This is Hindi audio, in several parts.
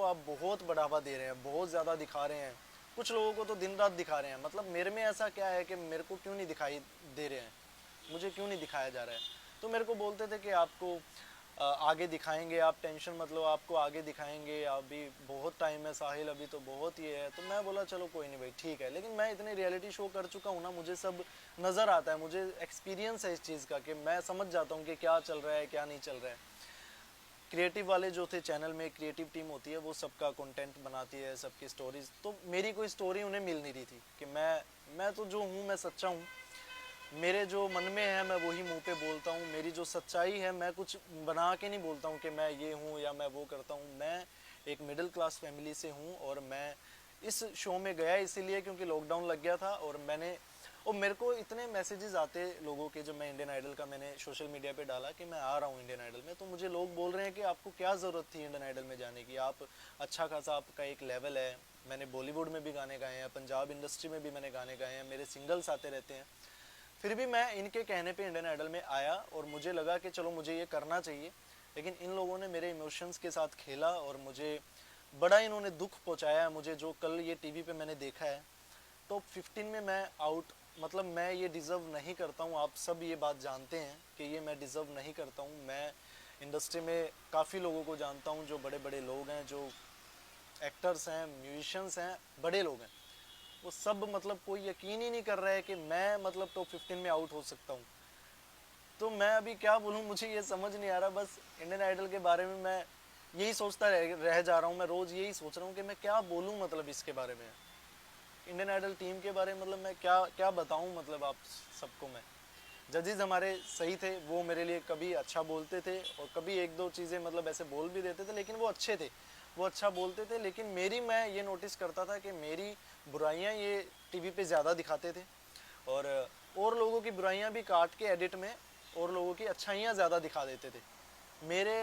आप बहुत बढ़ावा दे रहे हैं, बहुत ज़्यादा दिखा रहे हैं, कुछ लोगों को तो दिन रात दिखा रहे हैं। मतलब मेरे में ऐसा क्या है कि मेरे को क्यों नहीं दिखाई दे रहे हैं, मुझे क्यों नहीं दिखाया जा रहा है। तो मेरे को बोलते थे कि आपको आगे दिखाएंगे, आप टेंशन मत लो, आपको आगे दिखाएंगे, अभी बहुत टाइम है साहिल, अभी तो बहुत ये है। तो मैं बोला चलो कोई नहीं भाई, ठीक है। लेकिन मैं इतने रियलिटी शो कर चुका हूँ ना, मुझे सब नज़र आता है, मुझे एक्सपीरियंस है इस चीज़ का कि मैं समझ जाता हूँ कि क्या चल रहा है क्या नहीं चल रहा है। क्रिएटिव वाले जो थे चैनल में, क्रिएटिव टीम होती है, वो सबका कंटेंट बनाती है, सबकी स्टोरीज। तो मेरी कोई स्टोरी उन्हें मिल नहीं रही थी कि मैं तो जो हूँ मैं सच्चा हूँ, मेरे जो मन में है मैं वही मुंह पे बोलता हूँ, मेरी जो सच्चाई है, मैं कुछ बना के नहीं बोलता हूँ कि मैं ये हूँ या मैं वो करता हूँ। मैं एक मिडिल क्लास फैमिली से हूँ और मैं इस शो में गया इसीलिए क्योंकि लॉकडाउन लग गया था और मेरे को इतने मैसेजेस आते लोगों के, जब मैं इंडियन आइडल का मैंने सोशल मीडिया पे डाला कि मैं आ रहा हूँ इंडियन आइडल में, तो मुझे लोग बोल रहे हैं कि आपको क्या ज़रूरत थी इंडियन आइडल में जाने की, आप अच्छा खासा आपका एक लेवल है। मैंने बॉलीवुड में भी गाने गाए हैं, पंजाब इंडस्ट्री में भी मैंने गाने गाए हैं, मेरे सिंगल्स आते रहते हैं। फिर भी मैं इनके कहने पे इंडियन आइडल में आया और मुझे लगा कि चलो मुझे ये करना चाहिए। लेकिन इन लोगों ने मेरे इमोशंस के साथ खेला और मुझे बड़ा इन्होंने दुख पहुंचाया है। मुझे जो कल ये टीवी पे मैंने देखा है, टॉप 15 में मैं आउट, मतलब मैं ये डिज़र्व नहीं करता हूँ। आप सब ये बात जानते हैं कि ये मैं डिज़र्व नहीं करता हूँ। मैं इंडस्ट्री में काफ़ी लोगों को जानता हूँ, जो बड़े बड़े लोग हैं, जो एक्टर्स हैं, म्यूजिशंस हैं, बड़े लोग हैं, वो सब मतलब कोई यकीन ही नहीं कर रहा है कि मैं मतलब टॉप 15 में आउट हो सकता हूँ। तो मैं अभी क्या बोलूँ, मुझे ये समझ नहीं आ रहा। बस इंडियन आइडल के बारे में मैं यही सोचता रह जा रहा हूँ। मैं रोज़ यही सोच रहा हूँ कि मैं क्या बोलूँ, मतलब इसके बारे में, इंडियन आइडल टीम के बारे में, मतलब मैं क्या क्या बताऊँ मतलब आप सबको। मैं जजेस हमारे सही थे, वो मेरे लिए कभी अच्छा बोलते थे और कभी एक दो चीज़ें मतलब ऐसे बोल भी देते थे, लेकिन वो अच्छे थे, वो अच्छा बोलते थे। लेकिन मैं ये नोटिस करता था कि मेरी बुराइयां ये टीवी पे ज़्यादा दिखाते थे और लोगों की बुराइयां भी काट के एडिट में और लोगों की अच्छाइयाँ ज़्यादा दिखा देते थे। मेरे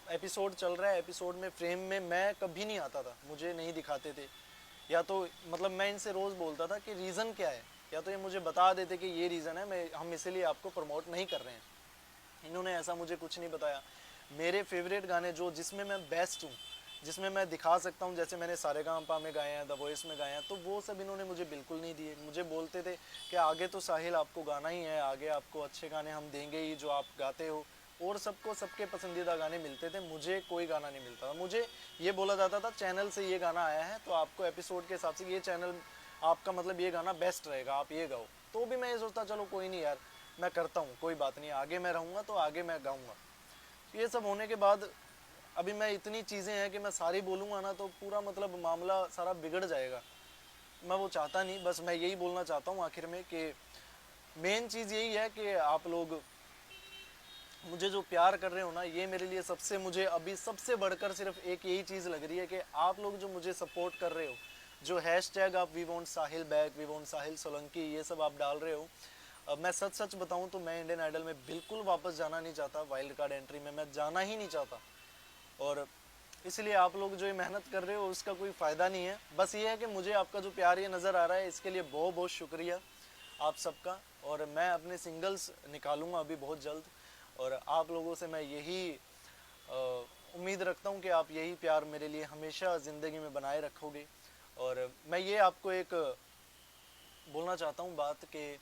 एपिसोड चल रहा है, एपिसोड में फ्रेम में मैं कभी नहीं आता था, मुझे नहीं दिखाते थे। या तो मतलब मैं इनसे रोज़ बोलता था कि रीज़न क्या है, या तो ये मुझे बता देते कि ये रीज़न है, हम इसीलिए आपको प्रमोट नहीं कर रहे हैं। इन्होंने ऐसा मुझे कुछ नहीं बताया। मेरे फेवरेट गाने जो जिसमें मैं बेस्ट हूँ, जिसमें मैं दिखा सकता हूँ, जैसे मैंने सारेगामापा में गाए हैं, द वॉइस में गाए हैं, तो वो सब इन्होंने मुझे बिल्कुल नहीं दिए। मुझे बोलते थे कि आगे तो साहिल आपको गाना ही है, आगे आपको अच्छे गाने हम देंगे ही जो आप गाते हो। और सबको सबके पसंदीदा गाने मिलते थे, मुझे कोई गाना नहीं मिलता था। मुझे ये बोला जाता था चैनल से ये गाना आया है तो आपको एपिसोड के हिसाब से ये चैनल आपका मतलब ये गाना बेस्ट रहेगा, आप ये गाओ। तो भी मैं ये सोचता चलो कोई नहीं यार, मैं करता हूँ, कोई बात नहीं, आगे मैं रहूँगा तो आगे मैं गाऊँगा। ये सब होने के बाद अभी मैं इतनी चीज़ें हैं कि मैं सारी बोलूँगा ना तो पूरा मतलब मामला सारा बिगड़ जाएगा। मैं वो चाहता नहीं। बस मैं यही बोलना चाहता हूँ आखिर में कि मेन चीज़ यही है कि आप लोग मुझे जो प्यार कर रहे हो ना, ये मेरे लिए सबसे, मुझे अभी सबसे बढ़कर सिर्फ एक यही चीज़ लग रही है कि आप लोग जो मुझे सपोर्ट कर रहे हो, जो हैशटैग आप we want Sahil back, we want Sahil Solanki, ये सब आप डाल रहे हो। अब मैं सच सच बताऊं तो मैं इंडियन आइडल में बिल्कुल वापस जाना नहीं चाहता, वाइल्ड कार्ड एंट्री में मैं जाना ही नहीं चाहता। और इसलिए आप लोग जो ये मेहनत कर रहे हो उसका कोई फ़ायदा नहीं है। बस ये है कि मुझे आपका जो प्यार ये नज़र आ रहा है, इसके लिए बहुत बहुत शुक्रिया आप सबका। और मैं अपने सिंगल्स निकालूंगा अभी बहुत जल्द, और आप लोगों से मैं यही उम्मीद रखता हूँ कि आप यही प्यार मेरे लिए हमेशा ज़िंदगी में बनाए रखोगे। और मैं ये आपको एक बोलना चाहता हूँ बात कि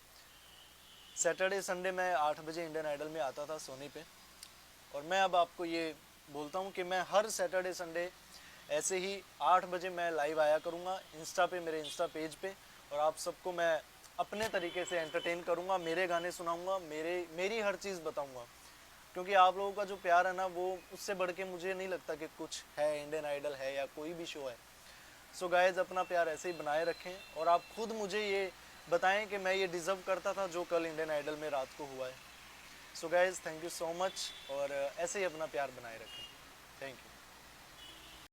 सैटरडे संडे मैं 8 बजे इंडियन आइडल में आता था सोनी पे, और मैं अब आपको ये बोलता हूँ कि मैं हर सैटरडे संडे ऐसे ही 8 बजे मैं लाइव आया करूँगा इंस्टा पे, मेरे इंस्टा पेज पे, और आप सबको मैं अपने तरीके से एंटरटेन करूँगा, मेरे गाने सुनाऊँगा, मेरी हर चीज़ बताऊँगा। क्योंकि आप लोगों का जो प्यार है ना, वो उससे बढ़ के मुझे नहीं लगता कि कुछ है, इंडियन आइडल है या कोई भी शो है। सो गाइज अपना प्यार ऐसे ही बनाए रखें, और आप खुद मुझे ये बताएं कि मैं ये डिज़र्व करता था जो कल इंडियन आइडल में रात को हुआ है। So guys thank you so much, और ऐसे ही अपना प्यार बनाए रखें। Thank you.